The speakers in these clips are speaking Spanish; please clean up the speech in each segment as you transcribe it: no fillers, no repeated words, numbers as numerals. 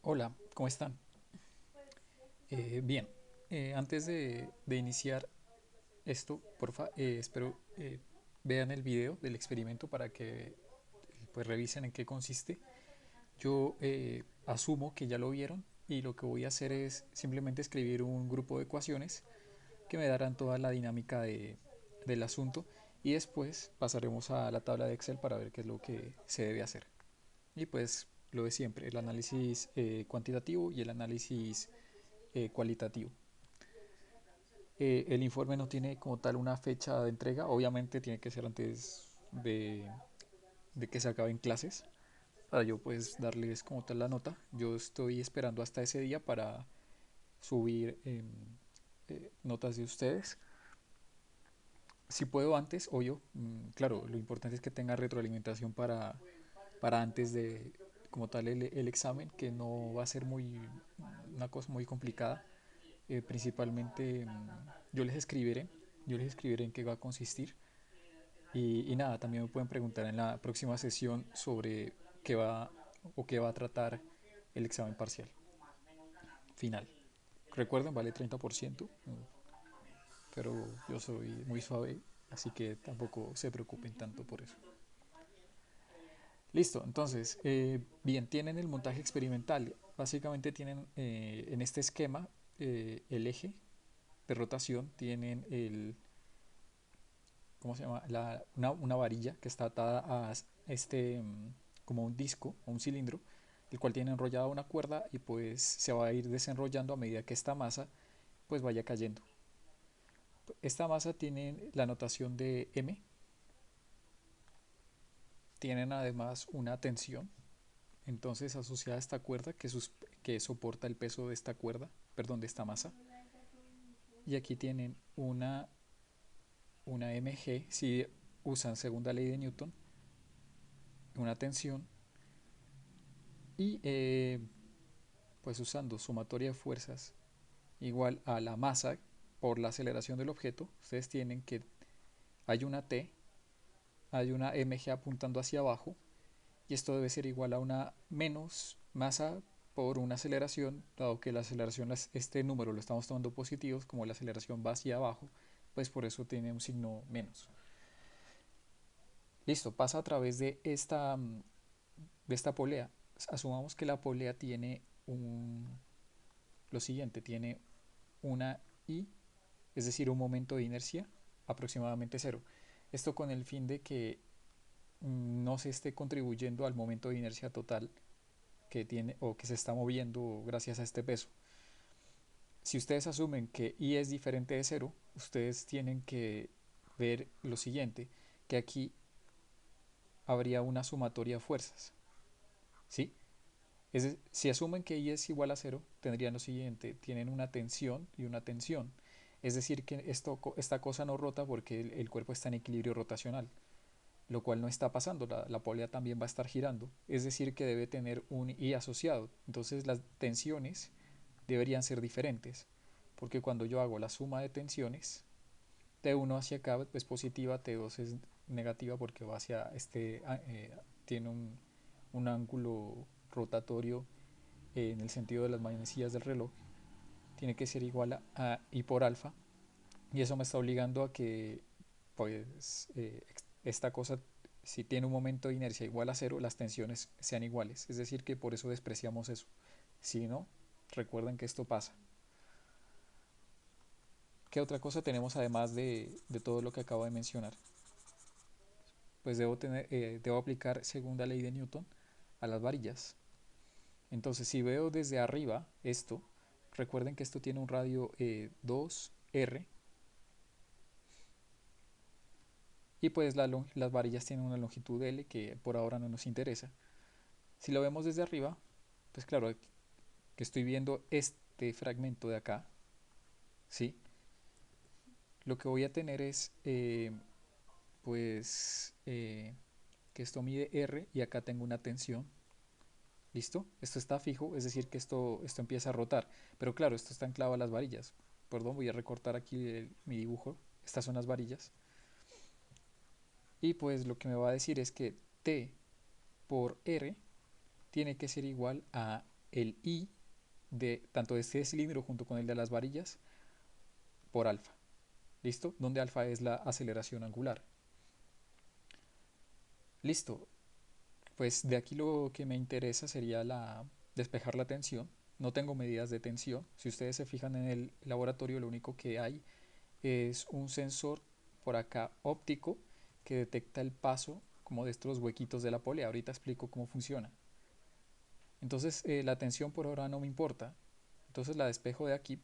Hola, ¿cómo están? Bien, antes de iniciar esto, porfa, espero vean el video del experimento para que pues revisen en qué consiste. Yo asumo que ya lo vieron y lo que voy a hacer es simplemente escribir un grupo de ecuaciones que me darán toda la dinámica del asunto y después pasaremos a la tabla de Excel para ver qué es lo que se debe hacer. Y pues lo de siempre, el análisis cuantitativo y el análisis cualitativo. El informe no tiene como tal una fecha de entrega, obviamente tiene que ser antes de que se acaben clases para yo pues darles como tal la nota. Yo estoy esperando hasta ese día para subir notas de ustedes. Si puedo antes, o yo, claro, lo importante es que tenga retroalimentación para antes de como tal el examen, que no va a ser una cosa muy complicada. Principalmente yo les escribiré, yo les escribiré en qué va a consistir y nada, también me pueden preguntar en la próxima sesión sobre qué va o qué va a tratar el examen parcial final. Recuerden, vale 30%, pero yo soy muy suave, así que tampoco se preocupen tanto por eso. Listo, entonces, bien, tienen el montaje experimental. Básicamente tienen en este esquema el eje de rotación, tienen ¿cómo se llama? Una varilla que está atada a este, como un disco o un cilindro, el cual tiene enrollada una cuerda y pues se va a ir desenrollando a medida que esta masa pues vaya cayendo. Esta masa tiene la notación de M, tienen además una tensión, entonces asociada a esta cuerda que soporta el peso de esta cuerda, perdón, de esta masa. Y aquí tienen una mg, si usan segunda ley de Newton, una tensión y pues usando sumatoria de fuerzas igual a la masa por la aceleración del objeto, ustedes tienen que hay una T, hay una mg apuntando hacia abajo y esto debe ser igual a una menos masa por una aceleración, dado que la aceleración, este número lo estamos tomando positivos, como la aceleración va hacia abajo, pues por eso tiene un signo menos. Listo, pasa a través de esta polea. Asumamos que la polea tiene lo siguiente, tiene una I, es decir, un momento de inercia aproximadamente cero. Esto con el fin de que no se esté contribuyendo al momento de inercia total que tiene o que se está moviendo gracias a este peso. Si ustedes asumen que I es diferente de cero, ustedes tienen que ver lo siguiente, que aquí habría una sumatoria de fuerzas, ¿sí? Si asumen que I es igual a cero, tendrían lo siguiente, tienen una tensión y una tensión. Es decir, que esta cosa no rota porque el cuerpo está en equilibrio rotacional, lo cual no está pasando, la polea también va a estar girando. Es decir, que debe tener un I asociado. Entonces las tensiones deberían ser diferentes, porque cuando yo hago la suma de tensiones, T1 hacia acá es positiva, T2 es negativa porque va hacia tiene un ángulo rotatorio en el sentido de las manecillas del reloj, tiene que ser igual a I por alfa, y eso me está obligando a que pues esta cosa, si tiene un momento de inercia igual a cero, las tensiones sean iguales, es decir que por eso despreciamos eso. Si no, recuerden que esto pasa. ¿Qué otra cosa tenemos además de todo lo que acabo de mencionar? Pues debo aplicar segunda ley de Newton a las varillas. Entonces, si veo desde arriba esto, recuerden que esto tiene un radio 2R y pues las varillas tienen una longitud L que por ahora no nos interesa. Si lo vemos desde arriba, pues claro, que estoy viendo este fragmento de acá, ¿sí? Lo que voy a tener es, pues, que esto mide R y acá tengo una tensión. ¿Listo? Esto está fijo, es decir que esto empieza a rotar. Pero claro, esto está anclado a las varillas. Perdón, voy a recortar aquí mi dibujo. Estas son las varillas. Y pues lo que me va a decir es que T por R tiene que ser igual a el I de tanto de este cilindro junto con el de las varillas por alfa. ¿Listo? Donde alfa es la aceleración angular. Listo. Pues de aquí lo que me interesa sería despejar la tensión. No tengo medidas de tensión. Si ustedes se fijan en el laboratorio, lo único que hay es un sensor por acá óptico que detecta el paso como de estos huequitos de la polea. Ahorita explico cómo funciona. Entonces la tensión por ahora no me importa. Entonces la despejo de aquí.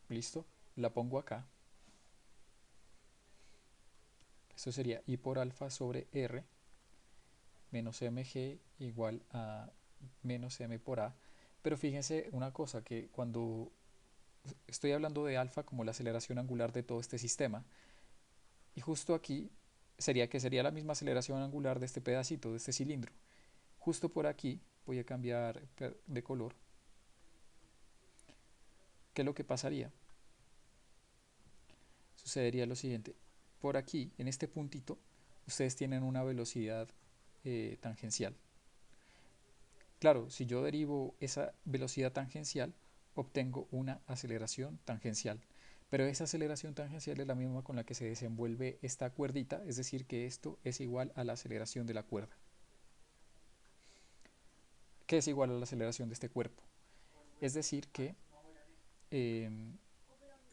Listo. La pongo acá. Esto sería I por alfa sobre R menos mg igual a menos m por a. Pero fíjense una cosa, que cuando estoy hablando de alfa como la aceleración angular de todo este sistema, y justo aquí sería la misma aceleración angular de este pedacito, de este cilindro. Justo por aquí voy a cambiar de color. ¿Qué es lo que pasaría? Sucedería lo siguiente. Por aquí, en este puntito, ustedes tienen una velocidad tangencial. Claro, si yo derivo esa velocidad tangencial, obtengo una aceleración tangencial. Pero esa aceleración tangencial es la misma con la que se desenvuelve esta cuerdita, es decir, que esto es igual a la aceleración de la cuerda. ¿Qué es igual a la aceleración de este cuerpo? Es decir, que eh,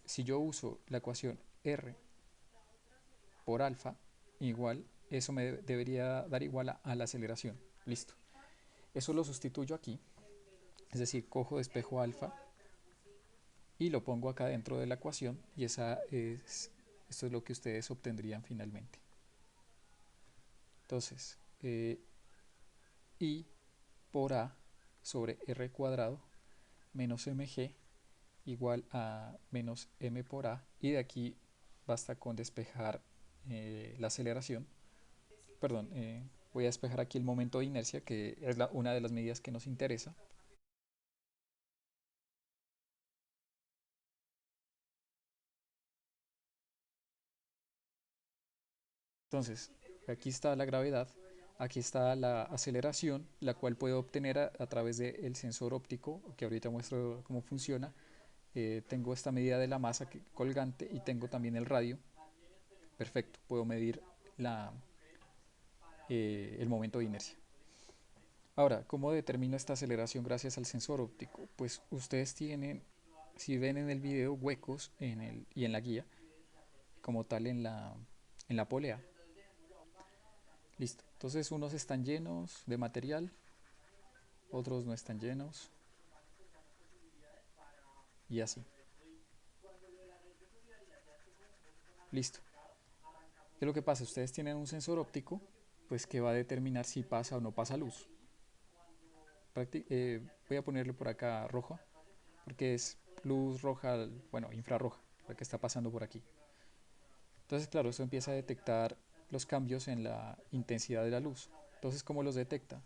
si yo uso la ecuación R por alfa, igual, eso me debería dar igual a la aceleración. Listo. Eso lo sustituyo aquí, es decir, cojo despejo alfa y lo pongo acá dentro de la ecuación y esto es lo que ustedes obtendrían finalmente. Entonces, I por A sobre R cuadrado menos mg igual a menos m por A, y de aquí basta con despejar la aceleración. Perdón, voy a despejar aquí el momento de inercia, que es una de las medidas que nos interesa. Entonces, aquí está la gravedad, aquí está la aceleración, la cual puedo obtener a través del sensor óptico, que ahorita muestro cómo funciona. Tengo esta medida de la masa colgante y tengo también el radio. Perfecto, puedo medir el momento de inercia. Ahora, ¿cómo determino esta aceleración gracias al sensor óptico? Pues ustedes tienen, si ven en el video, huecos y en la guía, como tal en la polea. Listo. Entonces unos están llenos de material, otros no están llenos, y así. Listo. ¿Qué es lo que pasa? Ustedes tienen un sensor óptico, pues que va a determinar si pasa o no pasa luz. Voy a ponerle por acá roja, porque es luz roja, bueno, infrarroja, la que está pasando por aquí. Entonces, claro, eso empieza a detectar los cambios en la intensidad de la luz. Entonces, ¿cómo los detecta?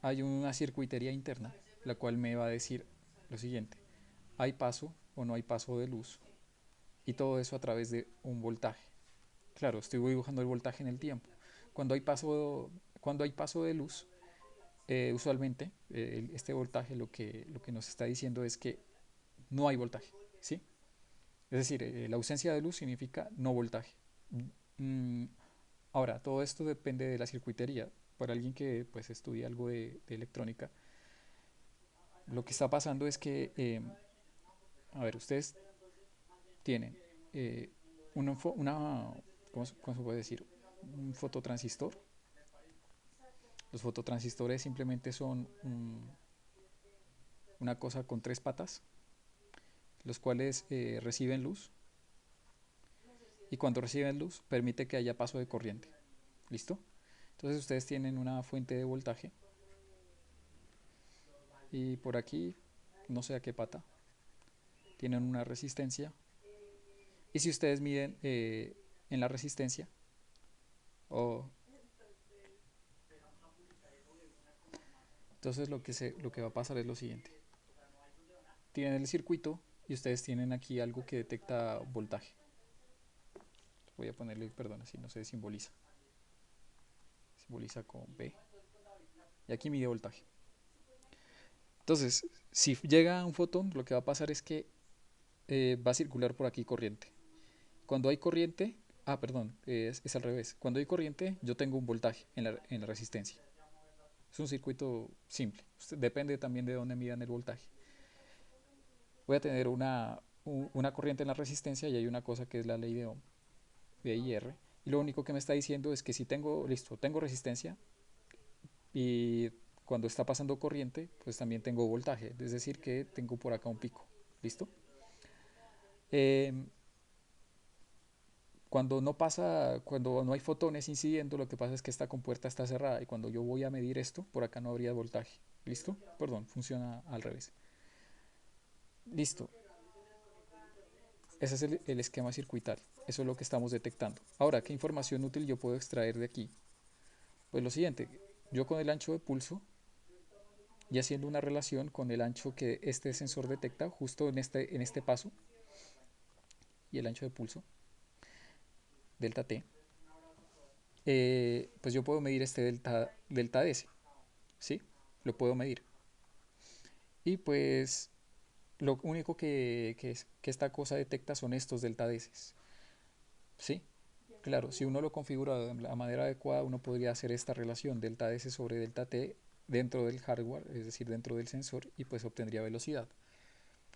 Hay una circuitería interna, la cual me va a decir lo siguiente: ¿hay paso o no hay paso de luz? Y todo eso a través de un voltaje. Claro, estoy dibujando el voltaje en el tiempo. Cuando hay cuando hay paso de luz, usualmente este voltaje lo que nos está diciendo es que no hay voltaje, ¿sí? Es decir, la ausencia de luz significa no voltaje. Mm, Ahora, todo esto depende de la circuitería. Para alguien que pues estudia algo de electrónica, lo que está pasando es que, a ver, ustedes tienen eh, ¿cómo se puede decir? Un fototransistor. Los fototransistores simplemente son una cosa con tres patas, los cuales reciben luz, y cuando reciben luz permite que haya paso de corriente. ¿Listo? Entonces ustedes tienen una fuente de voltaje y por aquí, no sé a qué pata, tienen una resistencia. Y si ustedes miden en la resistencia, o entonces lo que va a pasar es lo siguiente. Tienen el circuito y ustedes tienen aquí algo que detecta voltaje. Voy a ponerle, perdón, así no se simboliza. Simboliza con B. y aquí mide voltaje. Entonces, si llega un fotón, lo que va a pasar es que va a circular por aquí corriente. Cuando hay corriente, perdón, es al revés. Cuando hay corriente, yo tengo un voltaje en la resistencia. Es un circuito simple. Depende también de dónde midan el voltaje. Voy a tener una corriente en la resistencia y hay una cosa que es la ley de Ohm, de IR. Y lo único que me está diciendo es que si tengo, listo, tengo resistencia y cuando está pasando corriente, pues también tengo voltaje. Es decir, que tengo por acá un pico. ¿Listo? Eh, cuando no hay fotones incidiendo, lo que pasa es que esta compuerta está cerrada y cuando yo voy a medir esto, por acá no habría voltaje. ¿Listo? Perdón, funciona al revés. Listo. Ese es el esquema circuital. Eso es lo que estamos detectando. Ahora, ¿qué información útil yo puedo extraer de aquí? Pues lo siguiente, yo con el ancho de pulso y haciendo una relación con el ancho que este sensor detecta justo en este paso y el ancho de pulso, delta t, pues yo puedo medir este delta S, ¿sí? Lo puedo medir. Y pues lo único que esta cosa detecta son estos delta S, ¿sí? Claro, si uno lo configura de la manera adecuada, uno podría hacer esta relación delta S sobre delta T dentro del hardware, es decir, dentro del sensor, y pues obtendría velocidad.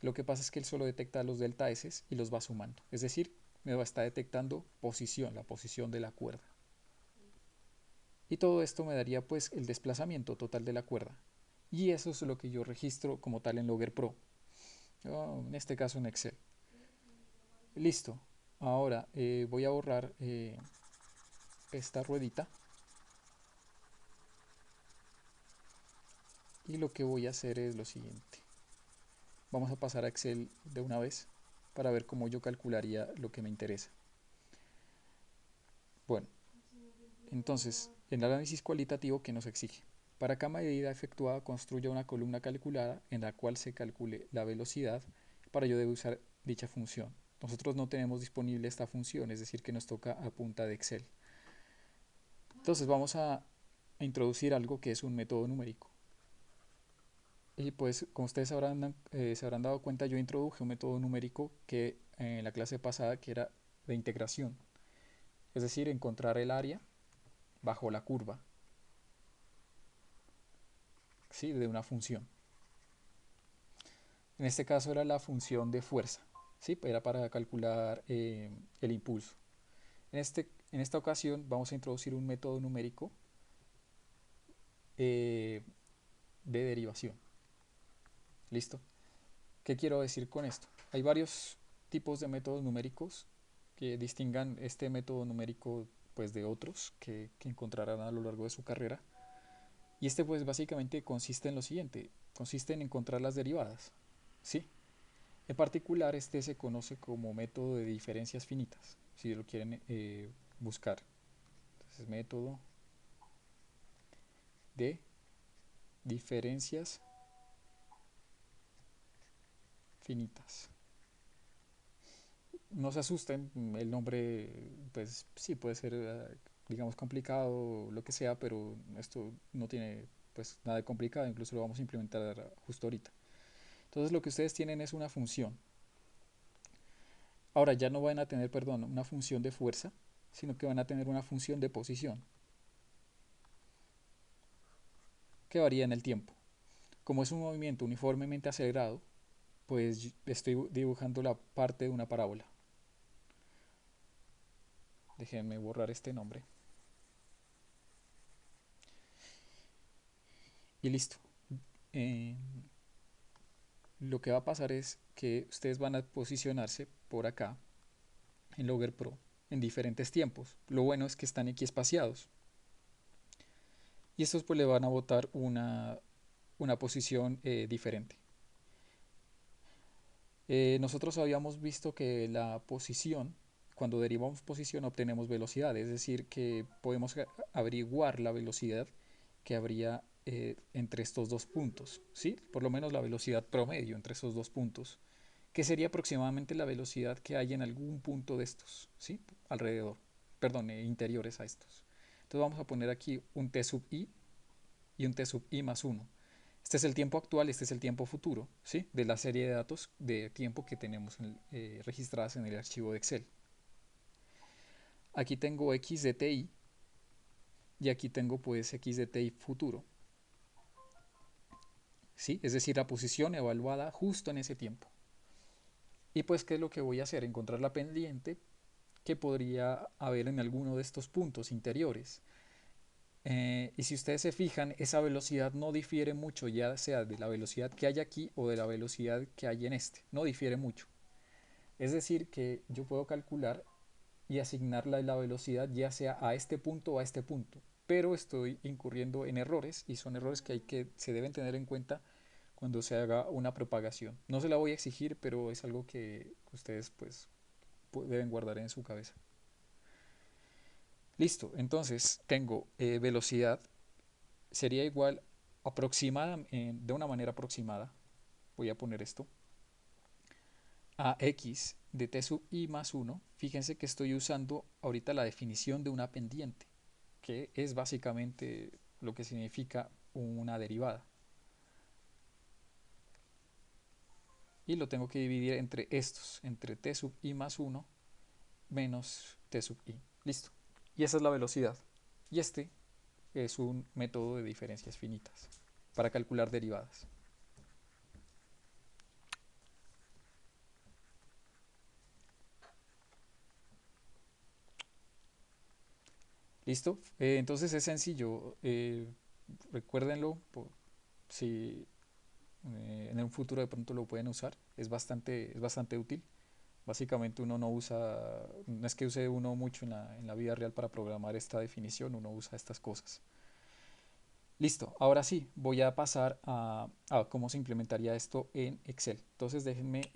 Lo que pasa es que él solo detecta los delta S y los va sumando, es decir, me va a estar detectando posición, la posición de la cuerda. Y todo esto me daría pues el desplazamiento total de la cuerda. Y eso es lo que yo registro como tal en Logger Pro, en este caso en Excel. Listo. Ahora voy a borrar esta ruedita y lo que voy a hacer es lo siguiente. Vamos a pasar a Excel de una vez para ver cómo yo calcularía lo que me interesa. Bueno, entonces, en el análisis cualitativo, ¿qué nos exige? Para cada medida efectuada, construya una columna calculada en la cual se calcule la velocidad para yo debo usar dicha función. Nosotros no tenemos disponible esta función, es decir, que nos toca a punta de Excel. Entonces vamos a introducir algo que es un método numérico. Y pues, como ustedes se habrán dado cuenta, yo introduje un método numérico que en la clase pasada que era de integración, es decir, encontrar el área bajo la curva, ¿sí? De una función. En este caso era la función de fuerza, ¿sí? Era para calcular el impulso. En esta ocasión vamos a introducir un método numérico eh, de derivación. ¿Listo? ¿Qué quiero decir con esto? Hay varios tipos de métodos numéricos que distingan este método numérico pues de otros que encontrarán a lo largo de su carrera. Y este pues básicamente consiste en lo siguiente, consiste en encontrar las derivadas, ¿sí? En particular este se conoce como método de diferencias finitas, si lo quieren buscar. Entonces método de diferencias finitas. No se asusten, el nombre pues sí puede ser digamos complicado, lo que sea, pero esto no tiene pues nada de complicado, incluso lo vamos a implementar justo ahorita. Entonces lo que ustedes tienen es una función. Ahora ya no van a tener, perdón, una función de fuerza, sino que van a tener una función de posición que varía en el tiempo. Como es un movimiento uniformemente acelerado, pues estoy dibujando la parte de una parábola. Déjenme borrar este nombre. Y listo. Eh, lo que va a pasar es que ustedes van a posicionarse por acá en Logger Pro en diferentes tiempos. Lo bueno es que están equiespaciados. Y estos pues le van a botar una posición diferente. Nosotros habíamos visto que la posición, cuando derivamos posición obtenemos velocidad, es decir, que podemos averiguar la velocidad que habría entre estos dos puntos, ¿sí? Por lo menos la velocidad promedio entre estos dos puntos, que sería aproximadamente la velocidad que hay en algún punto de estos, ¿sí? Alrededor, perdón, interiores a estos. Entonces vamos a poner aquí un t sub i y un t sub i más uno. Este es el tiempo actual, este es el tiempo futuro, ¿sí? De la serie de datos de tiempo que tenemos registradas en el archivo de Excel. Aquí tengo x de ti y aquí tengo pues x de ti futuro, ¿sí? Es decir, la posición evaluada justo en ese tiempo. Y pues, ¿qué es lo que voy a hacer? Encontrar la pendiente que podría haber en alguno de estos puntos interiores. Y si ustedes se fijan, esa velocidad no difiere mucho, ya sea de la velocidad que hay aquí o de la velocidad que hay en este. No difiere mucho. Es decir, que yo puedo calcular y asignarla la velocidad ya sea a este punto o a este punto. Pero estoy incurriendo en errores y son errores que se deben tener en cuenta cuando se haga una propagación. No se la voy a exigir, pero es algo que ustedes pues deben guardar en su cabeza. Listo, entonces tengo velocidad sería igual aproximada, de una manera aproximada, voy a poner esto, a x de t sub i más uno. Fíjense que estoy usando ahorita la definición de una pendiente, que es básicamente lo que significa una derivada. Y lo tengo que dividir entre estos, entre t sub i más uno menos t sub i. Listo. Y esa es la velocidad. Y este es un método de diferencias finitas para calcular derivadas. ¿Listo? Entonces es sencillo. Recuérdenlo si en un futuro de pronto lo pueden usar. Es bastante útil. Básicamente uno no usa, no es que use uno mucho en la vida real para programar esta definición, uno usa estas cosas. Listo, ahora sí, voy a pasar a cómo se implementaría esto en Excel. Entonces déjenme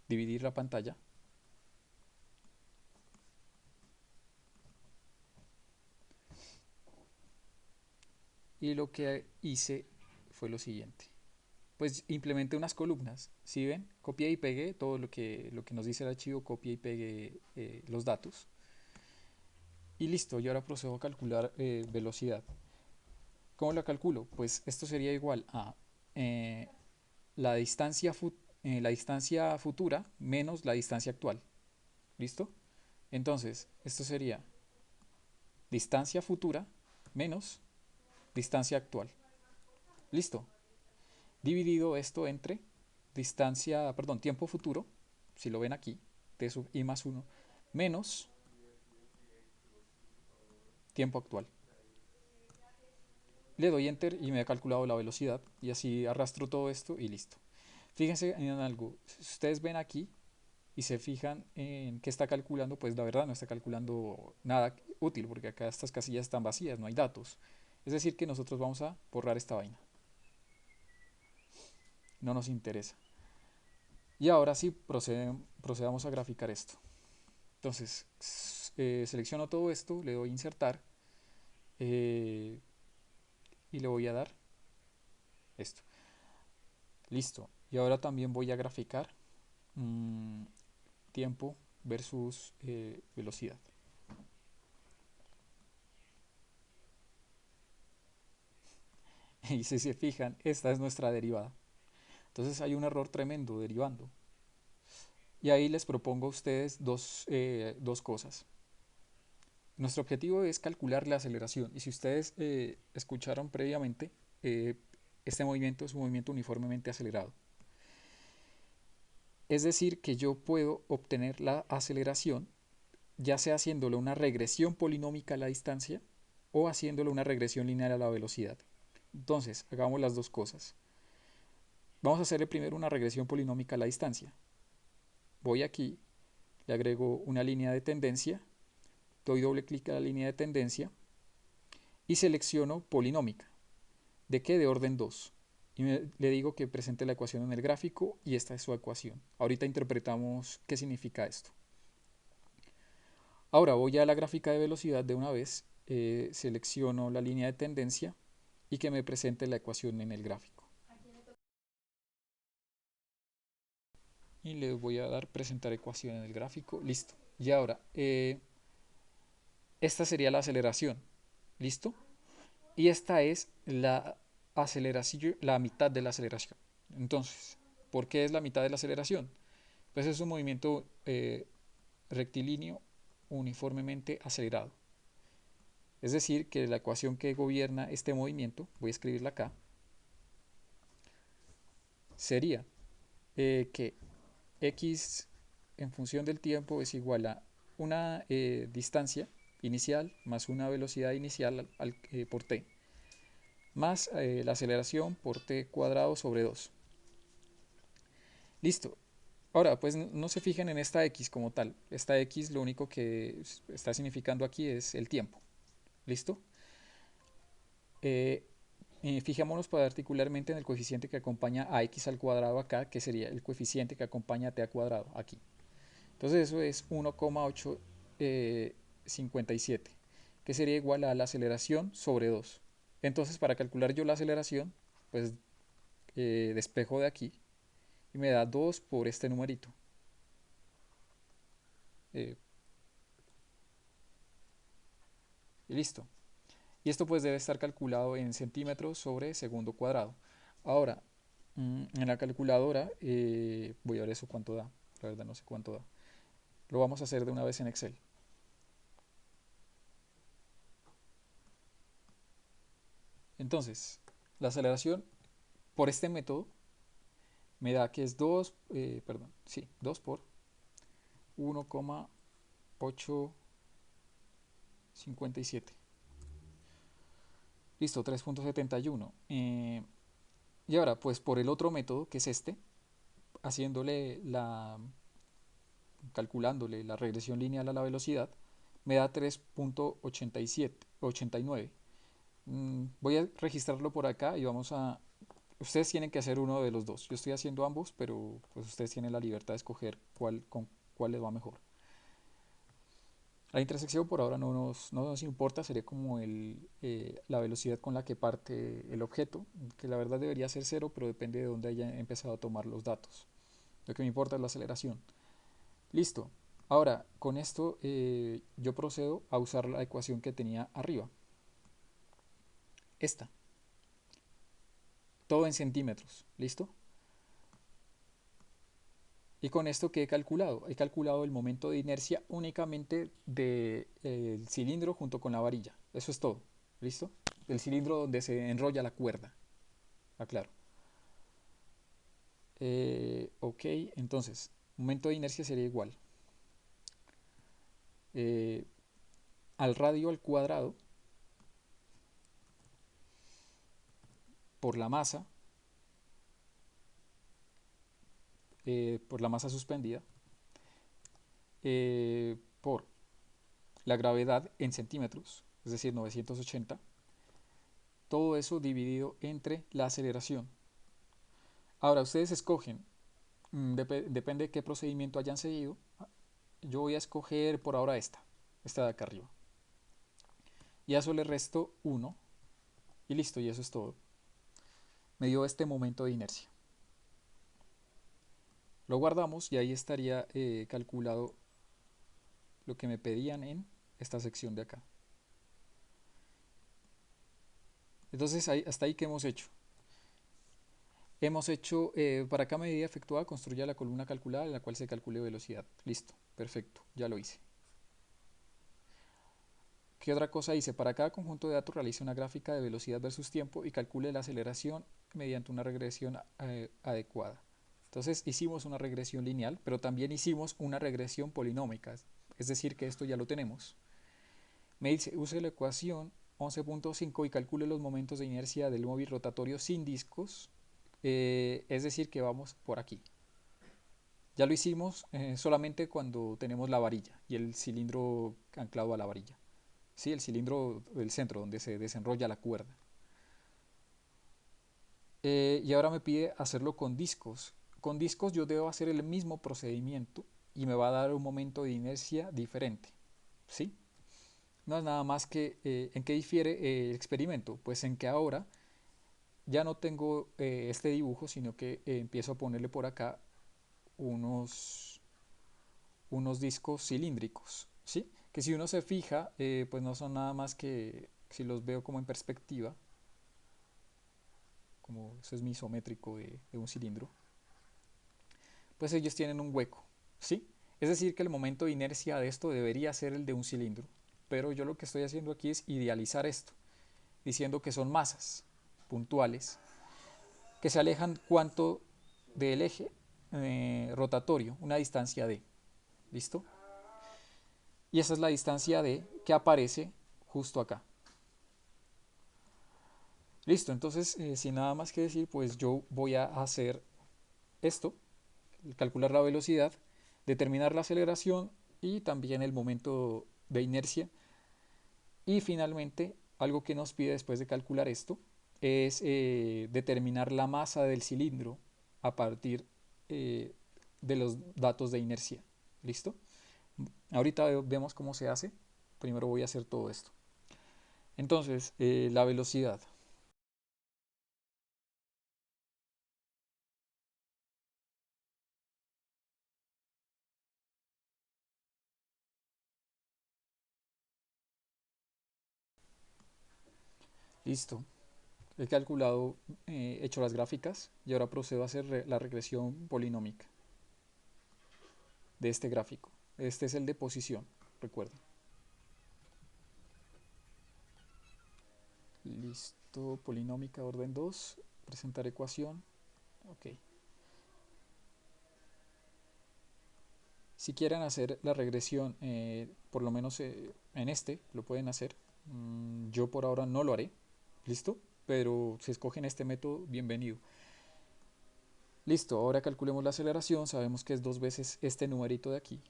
dividir la pantalla. Y lo que hice fue lo siguiente. Pues implementé unas columnas, ¿sí ven? Copié y pegué todo lo que nos dice el archivo, copié y pegué los datos. Y listo, y ahora procedo a calcular velocidad. ¿Cómo la calculo? Pues esto sería igual a eh, la la distancia futura menos la distancia actual. ¿Listo? Entonces, esto sería distancia futura menos distancia actual. ¿Listo? Dividido esto entre tiempo futuro, si lo ven aquí, t sub i más uno menos tiempo actual. Le doy enter y me ha calculado la velocidad y así arrastro todo esto y listo. Fíjense en algo, si ustedes ven aquí y se fijan en qué está calculando, pues la verdad no está calculando nada útil porque acá estas casillas están vacías, no hay datos. Es decir que nosotros vamos a borrar esta vaina. No nos interesa. Y ahora sí procedamos a graficar esto. Entonces, selecciono todo esto, le doy insertar eh, y le voy a dar esto. Listo. Y ahora también voy a graficar mmm, tiempo versus velocidad. Y si se fijan, esta es nuestra derivada. Entonces hay un error tremendo derivando. Y ahí les propongo a ustedes dos cosas. Nuestro objetivo es calcular la aceleración. Y si ustedes escucharon previamente, eh, este movimiento es un movimiento uniformemente acelerado. Es decir, que yo puedo obtener la aceleración ya sea haciéndole una regresión polinómica a la distancia o haciéndole una regresión lineal a la velocidad. Entonces, hagamos las dos cosas. Vamos a hacerle primero una regresión polinómica a la distancia. Voy aquí, le agrego una línea de tendencia, doy doble clic a la línea de tendencia y selecciono polinómica. ¿De qué? De orden 2. Y le digo que presente la ecuación en el gráfico y esta es su ecuación. Ahorita interpretamos qué significa esto. Ahora voy a la gráfica de velocidad de una vez, selecciono la línea de tendencia y que me presente la ecuación en el gráfico. Y le voy a dar presentar ecuación en el gráfico. Listo. Y ahora, esta sería la aceleración. ¿Listo? y esta es la aceleración, la mitad de la aceleración. Entonces, ¿por qué es la mitad de la aceleración? Pues es un movimiento rectilíneo uniformemente acelerado. Es decir, que la ecuación que gobierna este movimiento, voy a escribirla acá, sería que x en función del tiempo es igual a una distancia inicial más una velocidad inicial por t, más la aceleración por t cuadrado sobre 2. Listo. Ahora, pues no se fijen en esta x como tal. Esta x lo único que está significando aquí es el tiempo. ¿Listo? Eh, Fijémonos particularmente en el coeficiente que acompaña a x al cuadrado acá, que sería el coeficiente que acompaña a t al cuadrado aquí. Entonces eso es 1,857, que sería igual a la aceleración sobre 2. Entonces para calcular yo la aceleración, pues despejo de aquí y me da 2 por este numerito. Eh, y listo. Y esto pues debe estar calculado en centímetros sobre segundo cuadrado. Ahora, en la calculadora, voy a ver eso cuánto da. La verdad no sé cuánto da. Lo vamos a hacer de una vez en Excel. Entonces, la aceleración por este método me da que es 2, perdón, sí, 2 por 1,857. Listo, 3,71. Y ahora, pues por el otro método, que es este, haciéndole calculándole la regresión lineal a la velocidad, me da 3,87, 89. Voy a registrarlo por acá y vamos a... Ustedes tienen que hacer uno de los dos. Yo estoy haciendo ambos, pero pues ustedes tienen la libertad de escoger con cuál les va mejor. La intersección por ahora no nos importa, sería como la velocidad con la que parte el objeto, que la verdad debería ser cero, pero depende de dónde haya empezado a tomar los datos. Lo que me importa es la aceleración. Listo. Ahora, con esto yo procedo a usar la ecuación que tenía arriba. Esta. Todo en centímetros. ¿Listo? Y con esto que he calculado, el momento de inercia únicamente del cilindro junto con la varilla. Eso es todo. ¿Listo? El cilindro donde se enrolla la cuerda. Aclaro. Ok, entonces, momento de inercia sería igual eh, al radio al cuadrado por la masa, suspendida, por la gravedad en centímetros, es decir, 980, todo eso dividido entre la aceleración. Ahora, ustedes escogen, depende de qué procedimiento hayan seguido, yo voy a escoger por ahora esta de acá arriba. Y a eso le resto 1 y listo, y eso es todo. Me dio este momento de inercia. Lo guardamos y ahí estaría calculado lo que me pedían en esta sección de acá. Entonces, hasta ahí que hemos hecho. Hemos hecho, para cada medida efectuada, construya la columna calculada en la cual se calcule velocidad. Listo, perfecto, ya lo hice. ¿Qué otra cosa hice? Para cada conjunto de datos realice una gráfica de velocidad versus tiempo y calcule la aceleración mediante una regresión adecuada. Entonces hicimos una regresión lineal, pero también hicimos una regresión polinómica. Es decir, que esto ya lo tenemos. Me dice, use la ecuación 11.5 y calcule los momentos de inercia del móvil rotatorio sin discos. Es decir, que vamos por aquí. Ya lo hicimos solamente cuando tenemos la varilla y el cilindro anclado a la varilla. Sí, el cilindro del centro donde se desenrolla la cuerda. Y ahora me pide hacerlo con discos. Con discos yo debo hacer el mismo procedimiento y me va a dar un momento de inercia diferente. ¿Sí? No es nada más que en qué difiere el experimento. Pues en que ahora ya no tengo este dibujo, sino que empiezo a ponerle por acá unos, unos discos cilíndricos. ¿Sí? Que si uno se fija, pues no son nada más que si los veo como en perspectiva, como eso es mi isométrico de un cilindro, pues ellos tienen un hueco, ¿sí? Es decir, que el momento de inercia de esto debería ser el de un cilindro, pero yo lo que estoy haciendo aquí es idealizar esto, diciendo que son masas puntuales que se alejan cuánto del eje rotatorio, una distancia d, ¿listo? Y esa es la distancia d que aparece justo acá. Listo, entonces sin nada más que decir, pues yo voy a hacer esto, calcular la velocidad, determinar la aceleración y también el momento de inercia. Y finalmente, algo que nos pide después de calcular esto es determinar la masa del cilindro a partir eh, de los datos de inercia. ¿Listo? Ahorita vemos cómo se hace. Primero voy a hacer todo esto. Entonces, la velocidad. Listo. He calculado, he hecho las gráficas y ahora procedo a hacer la regresión polinómica de este gráfico. Este es el de posición, recuerden. Listo, polinómica orden 2, presentar ecuación. Ok. Si quieren hacer la regresión, por lo menos en este, lo pueden hacer. Yo por ahora no lo haré, ¿listo? Pero si escogen este método, bienvenido. Listo, ahora calculemos la aceleración. Sabemos que es 2 veces este numerito de aquí.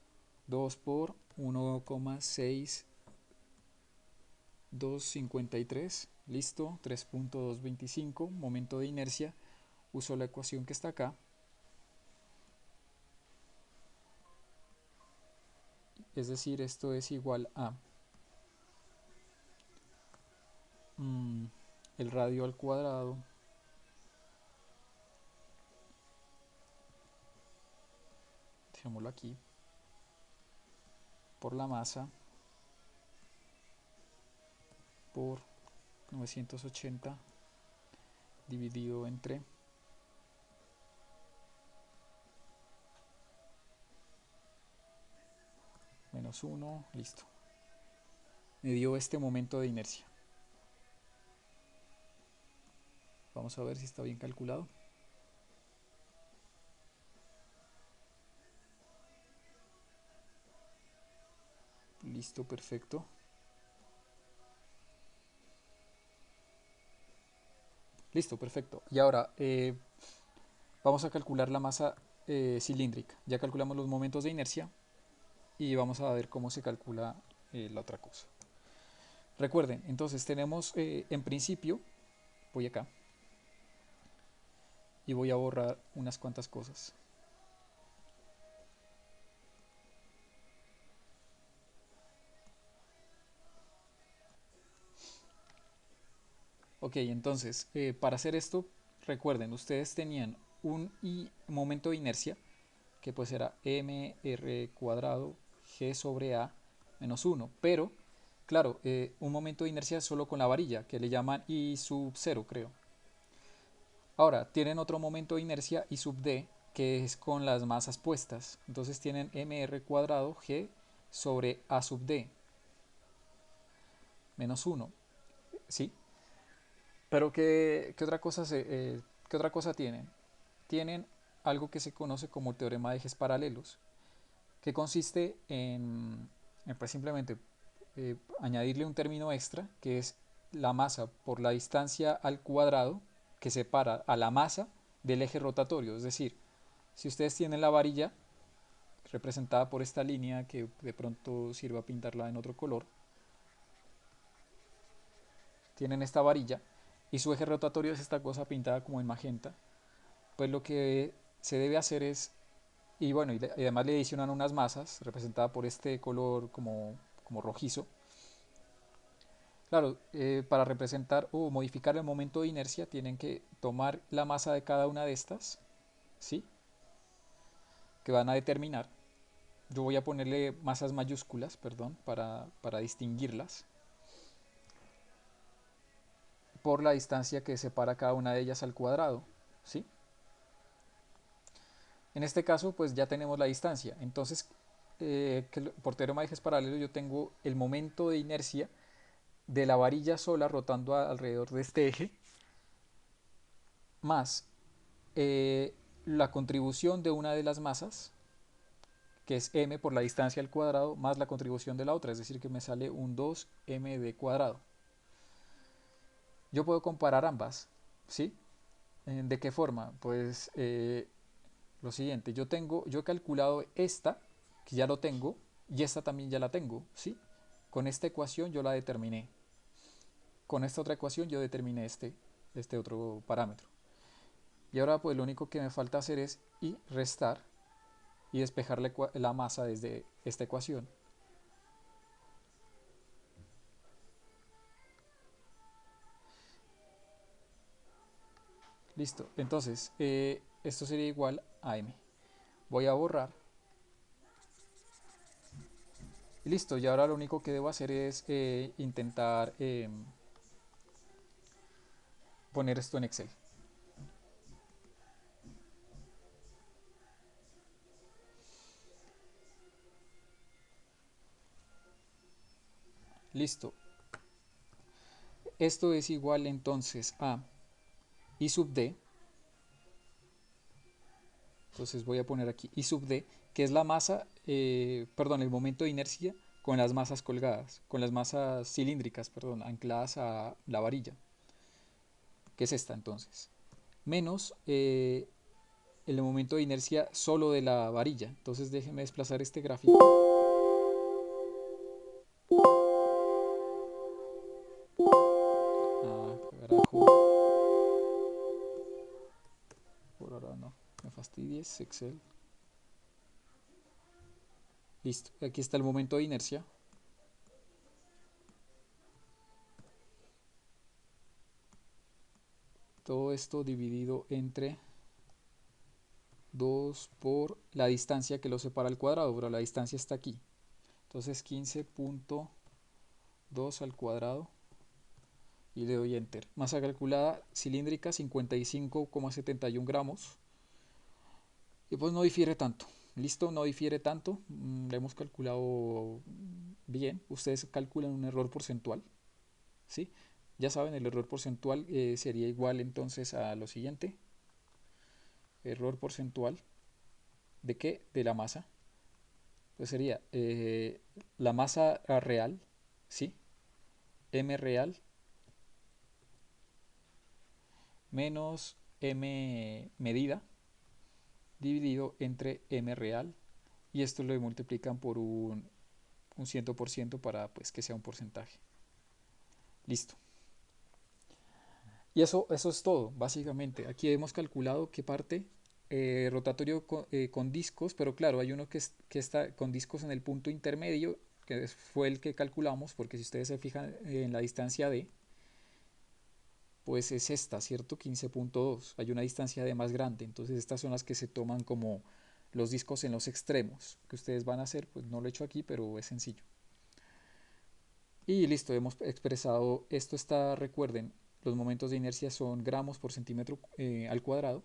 2 por 1,6253. Listo, 3.225. Momento de inercia. Uso la ecuación que está acá. Es decir, esto es igual a el radio al cuadrado dejémoslo aquí, por la masa por 980 dividido entre menos 1, listo. Me dio este momento de inercia. Vamos a ver si está bien calculado. Listo, perfecto. Listo, perfecto. Y ahora vamos a calcular la masa cilíndrica. Ya calculamos los momentos de inercia y vamos a ver cómo se calcula la otra cosa. Recuerden, entonces tenemos en principio, voy acá y voy a borrar unas cuantas cosas. Ok, entonces, para hacer esto, recuerden, ustedes tenían un momento de inercia, que pues era mr cuadrado g sobre a menos 1, pero, claro, un momento de inercia solo con la varilla, que le llaman i sub 0, creo. Ahora, tienen otro momento de inercia i sub d, que es con las masas puestas. Entonces tienen mr cuadrado g sobre a sub d menos 1, ¿sí? Pero ¿qué otra cosa ¿qué otra cosa tienen? Tienen algo que se conoce como el teorema de ejes paralelos, que consiste en, pues simplemente añadirle un término extra, que es la masa por la distancia al cuadrado que separa a la masa del eje rotatorio. Es decir, si ustedes tienen la varilla representada por esta línea, que de pronto sirva a pintarla en otro color, tienen esta varilla y su eje rotatorio es esta cosa pintada como en magenta, pues lo que se debe hacer es, y bueno, y además le adicionan unas masas representadas por este color como rojizo. Claro, para representar o modificar el momento de inercia tienen que tomar la masa de cada una de estas, ¿sí? Que van a determinar. Yo voy a ponerle masas mayúsculas, perdón, para distinguirlas. por la distancia que separa cada una de ellas al cuadrado, ¿sí? En este caso, pues ya tenemos la distancia. Entonces, por teorema de ejes paralelos, yo tengo el momento de inercia de la varilla sola rotando alrededor de este eje, más la contribución de una de las masas, que es m por la distancia al cuadrado, más la contribución de la otra, es decir, que me sale un 2md cuadrado. Yo puedo comparar ambas, ¿sí? ¿De qué forma? Pues lo siguiente, yo he calculado esta, que ya lo tengo, y esta también ya la tengo, ¿sí? Con esta ecuación yo la determiné. Con esta otra ecuación yo determiné este otro parámetro. Y ahora pues lo único que me falta hacer es y restar y despejar la masa desde esta ecuación. Listo, entonces esto sería igual a m. Voy a borrar y listo. Y ahora lo único que debo hacer es intentar poner esto en Excel. Listo. Esto es igual entonces a I sub d. Entonces voy a poner aquí I sub d, que es la masa, perdón, el momento de inercia con las masas colgadas, con las masas cilíndricas, perdón, ancladas a la varilla, que es esta entonces, menos el momento de inercia solo de la varilla. Entonces déjenme desplazar este gráfico. Ah, carajo. Por ahora no, me fastidies, Excel. Listo, aquí está el momento de inercia. Todo esto dividido entre 2 por la distancia que lo separa al cuadrado, pero la distancia está aquí. Entonces 15.2 al cuadrado y le doy enter. Masa calculada cilíndrica 55,71 gramos. Y pues no difiere tanto. Listo, no difiere tanto. Le hemos calculado bien. Ustedes calculan un error porcentual, ¿sí? Ya saben, el error porcentual sería igual entonces a lo siguiente. Error porcentual. ¿De qué? De la masa. Pues sería la masa real, ¿sí? M real menos M medida dividido entre M real, y esto lo multiplican por un 100% para pues que sea un porcentaje. Listo. Y eso es todo, básicamente. Aquí hemos calculado qué parte rotatorio con discos, pero claro, hay uno que está con discos en el punto intermedio, que fue el que calculamos, porque si ustedes se fijan en la distancia D, pues es esta, ¿cierto? 15.2. Hay una distancia D más grande, entonces estas son las que se toman como los discos en los extremos, que ustedes van a hacer, pues no lo he hecho aquí, pero es sencillo. Y listo, hemos expresado, esto está, recuerden, los momentos de inercia son gramos por centímetro al cuadrado.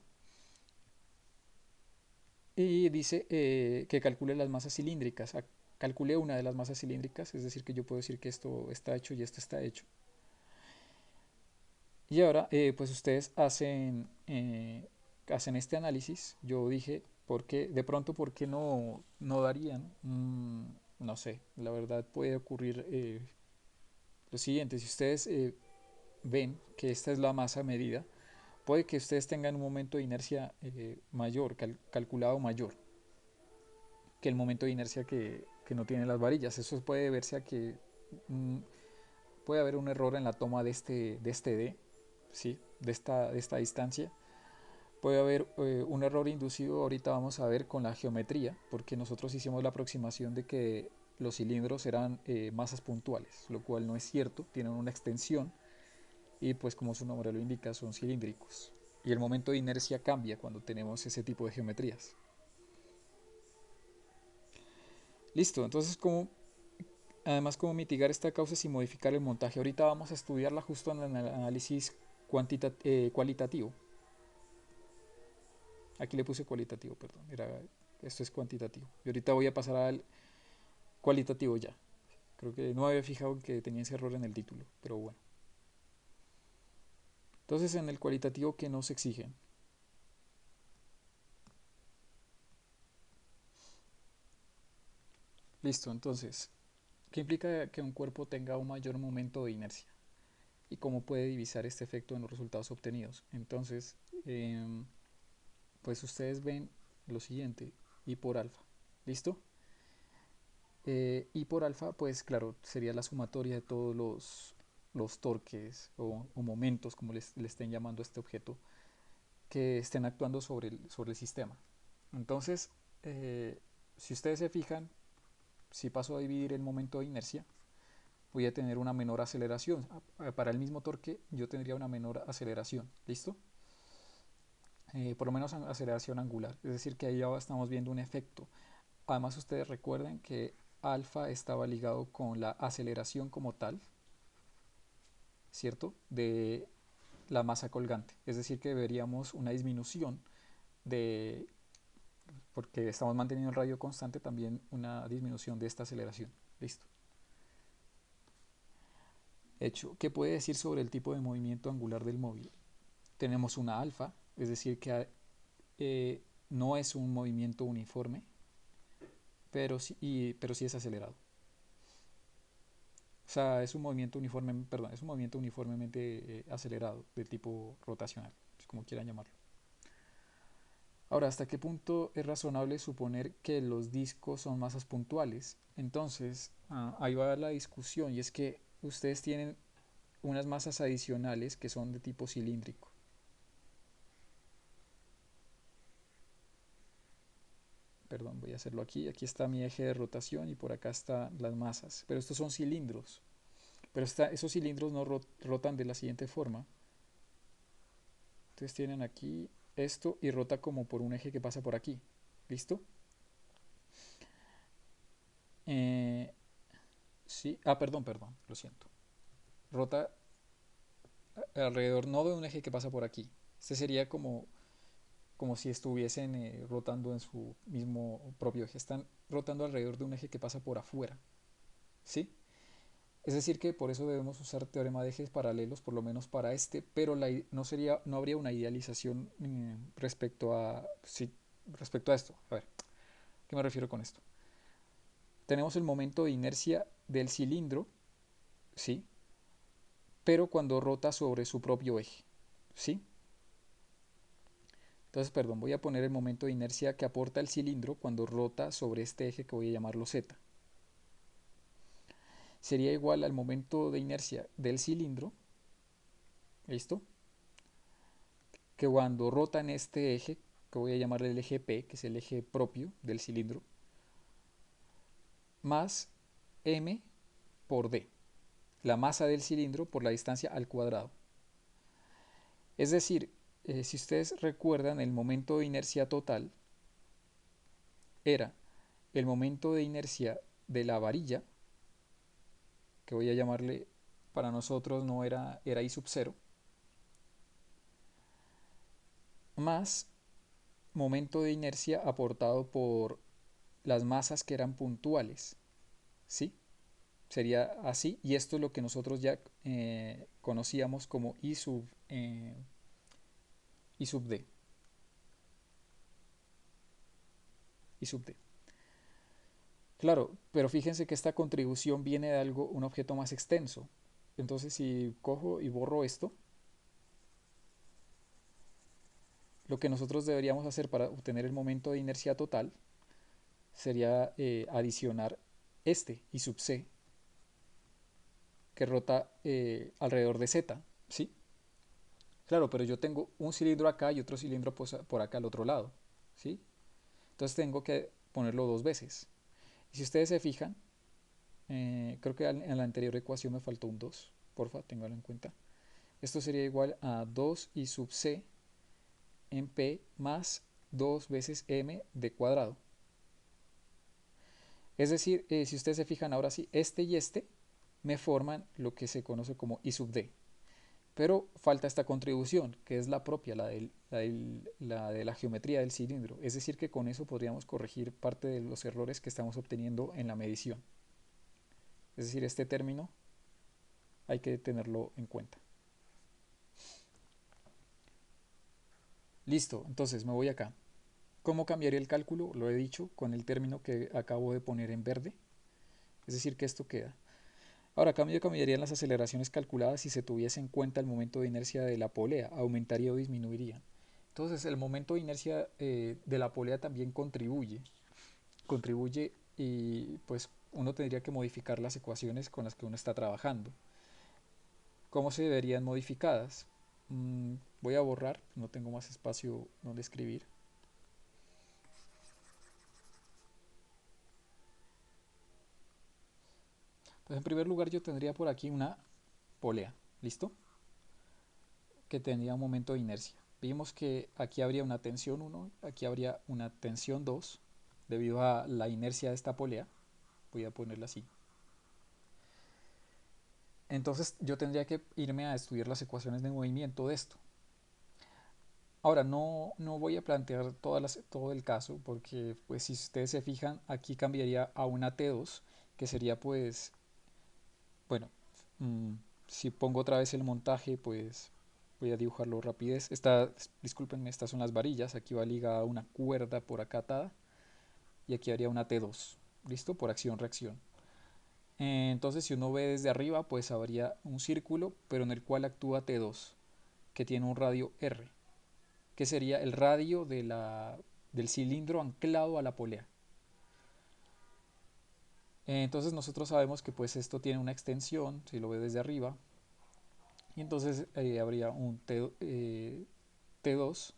Y dice que calcule las masas cilíndricas. Calcule una de las masas cilíndricas, es decir, que yo puedo decir que esto está hecho y esto está hecho. Y ahora, pues ustedes hacen este análisis. Yo dije, de pronto, ¿por qué no darían? No sé, la verdad puede ocurrir lo siguiente. Si ustedes ven que esta es la masa medida, puede que ustedes tengan un momento de inercia mayor, calculado mayor, que el momento de inercia que no tienen las varillas. Eso puede deberse a que mm, puede haber un error en la toma de este D, ¿sí? de esta distancia. Puede haber un error inducido, ahorita vamos a ver con la geometría, porque nosotros hicimos la aproximación de que los cilindros eran masas puntuales, lo cual no es cierto, tienen una extensión y pues como su nombre lo indica son cilíndricos. Y el momento de inercia cambia cuando tenemos ese tipo de geometrías. Listo, entonces Además, cómo mitigar esta causa sin modificar el montaje. Ahorita vamos a estudiarla justo en el análisis cualitativo. Aquí le puse cualitativo, perdón. Esto es cuantitativo. Y ahorita voy a pasar al cualitativo ya. Creo que no había fijado que tenía ese error en el título, pero bueno. Entonces, en el cualitativo, ¿qué nos exigen? Listo, entonces, ¿qué implica que un cuerpo tenga un mayor momento de inercia? ¿Y cómo puede divisar este efecto en los resultados obtenidos? Entonces, pues ustedes ven lo siguiente, I por alfa. ¿Listo? I por alfa, pues claro, sería la sumatoria de todos los torques o momentos, como le estén llamando a este objeto, que estén actuando sobre el sistema. Entonces, si ustedes se fijan, si paso a dividir el momento de inercia, voy a tener una menor aceleración. Para el mismo torque yo tendría una menor aceleración. ¿Listo? Por lo menos aceleración angular. Es decir, que ahí ya estamos viendo un efecto. Además, ustedes recuerden que alfa estaba ligado con la aceleración como tal, ¿cierto? De la masa colgante. Es decir, que veríamos una disminución de, porque estamos manteniendo el radio constante, también una disminución de esta aceleración. Listo. Hecho. ¿Qué puede decir sobre el tipo de movimiento angular del móvil? Tenemos una alfa, es decir, que no es un movimiento uniforme, pero sí es acelerado. O sea, es un movimiento uniforme, perdón, es un movimiento uniformemente acelerado, de tipo rotacional, como quieran llamarlo. Ahora, ¿hasta qué punto es razonable suponer que los discos son masas puntuales? Entonces, ahí va la discusión, y es que ustedes tienen unas masas adicionales que son de tipo cilíndrico. Perdón, voy a hacerlo aquí. Aquí está mi eje de rotación y por acá están las masas. Pero estos son cilindros. Pero esos cilindros no rotan de la siguiente forma. Entonces tienen aquí esto y rota como por un eje que pasa por aquí. ¿Listo? Eh, sí. Perdón, lo siento. Rota alrededor no de un eje que pasa por aquí. Este sería como si estuviesen rotando en su mismo propio eje. Están rotando alrededor de un eje que pasa por afuera. ¿Sí? Es decir que por eso debemos usar teorema de ejes paralelos, por lo menos para este, pero no habría una idealización respecto a esto. A ver, ¿qué me refiero con esto? Tenemos el momento de inercia del cilindro, ¿sí? Pero cuando rota sobre su propio eje, ¿sí? Entonces, perdón, voy a poner el momento de inercia que aporta el cilindro cuando rota sobre este eje que voy a llamarlo Z. Sería igual al momento de inercia del cilindro, ¿listo? Que cuando rota en este eje, que voy a llamarle el eje P, que es el eje propio del cilindro, más m por d, la masa del cilindro por la distancia al cuadrado. Es decir, si ustedes recuerdan, el momento de inercia total era el momento de inercia de la varilla, que voy a llamarle, para nosotros no era I sub 0, más momento de inercia aportado por las masas que eran puntuales, ¿sí? Sería así, y esto es lo que nosotros ya conocíamos como I sub D. I sub D. Claro, pero fíjense que esta contribución viene de un objeto más extenso. Entonces, si cojo y borro esto, lo que nosotros deberíamos hacer para obtener el momento de inercia total sería adicionar este I sub C, que rota alrededor de Z, ¿sí? Claro, pero yo tengo un cilindro acá y otro cilindro por acá al otro lado, ¿sí? Entonces tengo que ponerlo dos veces. Y si ustedes se fijan, creo que en la anterior ecuación me faltó un 2, porfa, ténganlo en cuenta. Esto sería igual a 2 I sub C en P más 2 veces M de cuadrado. Es decir, si ustedes se fijan ahora sí, este y este me forman lo que se conoce como I sub D. Pero falta esta contribución, que es la propia, la de la geometría del cilindro. Es decir, que con eso podríamos corregir parte de los errores que estamos obteniendo en la medición. Es decir, este término hay que tenerlo en cuenta. Listo, entonces me voy acá. ¿Cómo cambiaría el cálculo? Lo he dicho con el término que acabo de poner en verde. Es decir, que esto queda. Ahora, cambiarían las aceleraciones calculadas si se tuviese en cuenta el momento de inercia de la polea, aumentaría o disminuiría. Entonces, el momento de inercia de la polea también contribuye y pues uno tendría que modificar las ecuaciones con las que uno está trabajando. ¿Cómo se verían modificadas? Voy a borrar, no tengo más espacio donde escribir. Pues en primer lugar yo tendría por aquí una polea, ¿listo? Que tendría un momento de inercia. Vimos que aquí habría una tensión 1, aquí habría una tensión 2, debido a la inercia de esta polea. Voy a ponerla así. Entonces yo tendría que irme a estudiar las ecuaciones de movimiento de esto. Ahora no voy a plantear todo el caso porque pues si ustedes se fijan aquí cambiaría a una T2 que sería pues bueno, mm, si pongo otra vez el montaje, pues voy a dibujarlo rapidez. Discúlpenme, estas son las varillas. Aquí va ligada una cuerda por acá atada y aquí haría una T2. ¿Listo? Por acción-reacción. Entonces, si uno ve desde arriba, pues habría un círculo, pero en el cual actúa T2, que tiene un radio R, que sería el radio del cilindro anclado a la polea. Entonces nosotros sabemos que pues esto tiene una extensión, si lo ve desde arriba, y entonces habría un T2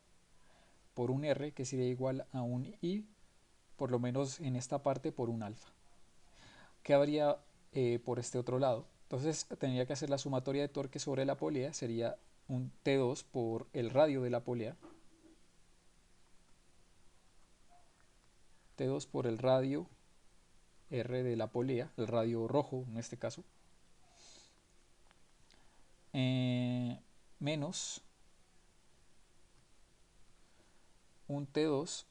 por un R que sería igual a un I, por lo menos en esta parte por un alfa. ¿Qué habría por este otro lado? Entonces tendría que hacer la sumatoria de torque sobre la polea, sería un T2 por el radio de la polea, T2 por el radio R de la polea, el radio rojo en este caso, menos un T2,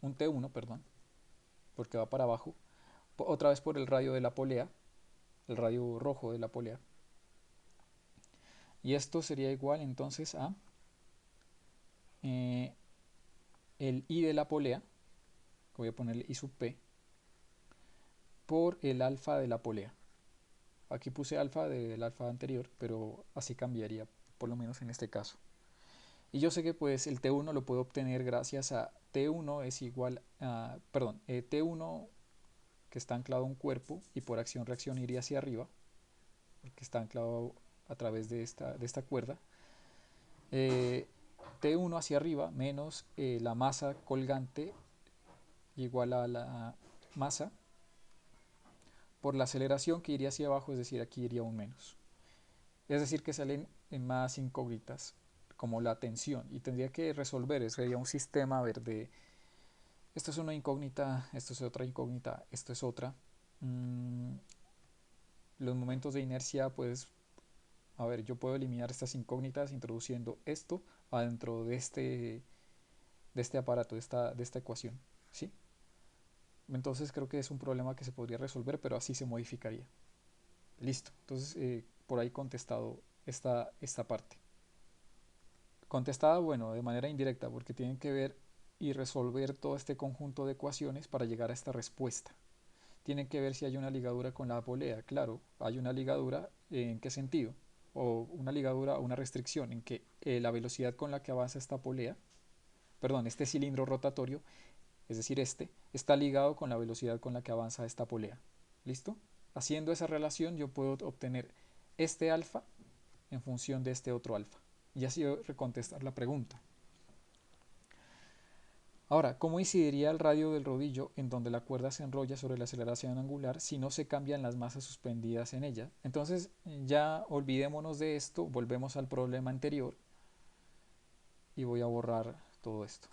un T1, perdón, porque va para abajo, otra vez por el radio de la polea, el radio rojo de la polea. Y esto sería igual entonces a eh, el I de la polea, voy a ponerle I sub P, por el alfa de la polea. Aquí puse alfa del alfa anterior, pero así cambiaría, por lo menos en este caso. Y yo sé que pues el T1 lo puedo obtener gracias a T1 es igual a, perdón, T1 que está anclado a un cuerpo y por acción-reacción iría hacia arriba, porque está anclado a través de esta cuerda. Eh, T1 hacia arriba menos la masa colgante igual a la masa por la aceleración que iría hacia abajo, es decir, aquí iría un menos. Es decir, que salen en más incógnitas, como la tensión, y tendría que resolver, sería un sistema, a ver, de esto es una incógnita, esto es otra incógnita, esto es otra. Mm, los momentos de inercia, pues, a ver, yo puedo eliminar estas incógnitas introduciendo esto adentro de este aparato, de esta ecuación, ¿sí? Entonces creo que es un problema que se podría resolver, pero así se modificaría. Listo, entonces por ahí contestado esta parte. Contestada, bueno, de manera indirecta, porque tienen que ver y resolver todo este conjunto de ecuaciones para llegar a esta respuesta. Tienen que ver si hay una ligadura con la polea. Claro, hay una ligadura, ¿en qué sentido? O una ligadura o una restricción en que la velocidad con la que avanza esta polea, perdón, este cilindro rotatorio, es decir, este, está ligado con la velocidad con la que avanza esta polea. ¿Listo? Haciendo esa relación yo puedo obtener este alfa en función de este otro alfa. Y así recontestar la pregunta. Ahora, ¿cómo incidiría el radio del rodillo en donde la cuerda se enrolla sobre la aceleración angular si no se cambian las masas suspendidas en ella? Entonces, ya olvidémonos de esto, volvemos al problema anterior y voy a borrar todo esto.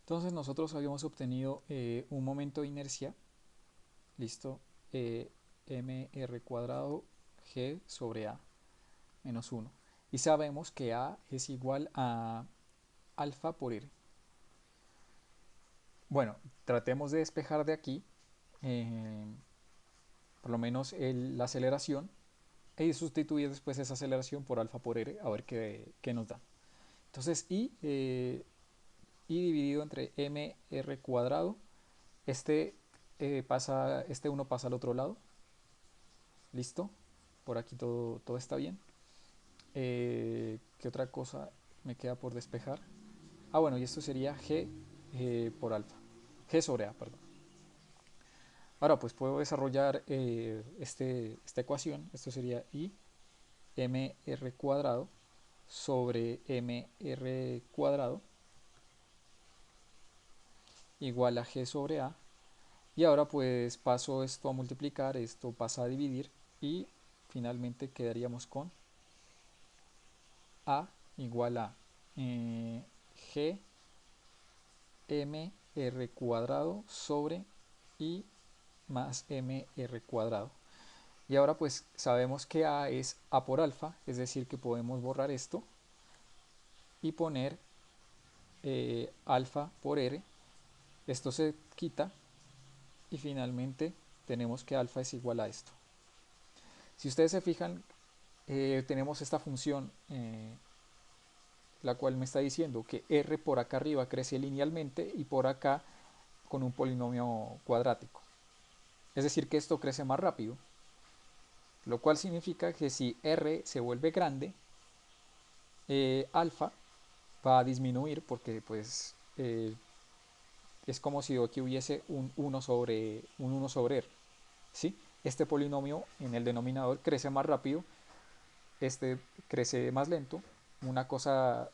Entonces nosotros habíamos obtenido un momento de inercia, listo, mr cuadrado g sobre a menos uno. Y sabemos que a es igual a alfa por r. Bueno, tratemos de despejar de aquí, eh, por lo menos la aceleración, y sustituir después esa aceleración por alfa por r, a ver qué nos da. Entonces, I dividido entre mr cuadrado, este 1 pasa al otro lado, listo, por aquí todo está bien. ¿Qué otra cosa me queda por despejar? Ah, bueno, y esto sería g por alfa, g sobre a, perdón. Ahora pues puedo desarrollar esta ecuación. Esto sería I mr cuadrado sobre mr cuadrado igual a g sobre a. Y ahora pues paso esto a multiplicar, esto pasa a dividir y finalmente quedaríamos con a igual a g mr cuadrado sobre i más mr cuadrado. Y ahora pues sabemos que a es a por alfa, es decir que podemos borrar esto y poner alfa por r. Esto se quita y finalmente tenemos que alfa es igual a esto. Si ustedes se fijan, tenemos esta función la cual me está diciendo que r por acá arriba crece linealmente y por acá con un polinomio cuadrático. Es decir, que esto crece más rápido, lo cual significa que si r se vuelve grande, alfa va a disminuir porque pues es como si aquí hubiese un 1 sobre r. ¿Sí? Este polinomio en el denominador crece más rápido, este crece más lento. Una cosa,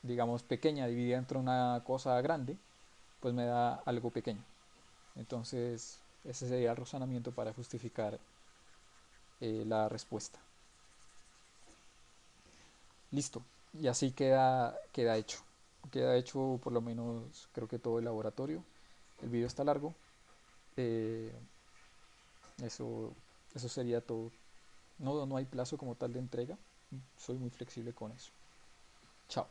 digamos, pequeña dividida entre una cosa grande, pues me da algo pequeño. Entonces, ese sería el razonamiento para justificar la respuesta. Listo. Y así queda hecho. Queda hecho por lo menos creo que todo el laboratorio. El video está largo. Eh, eso, eso sería todo. No hay plazo como tal de entrega. Soy muy flexible con eso. Chao.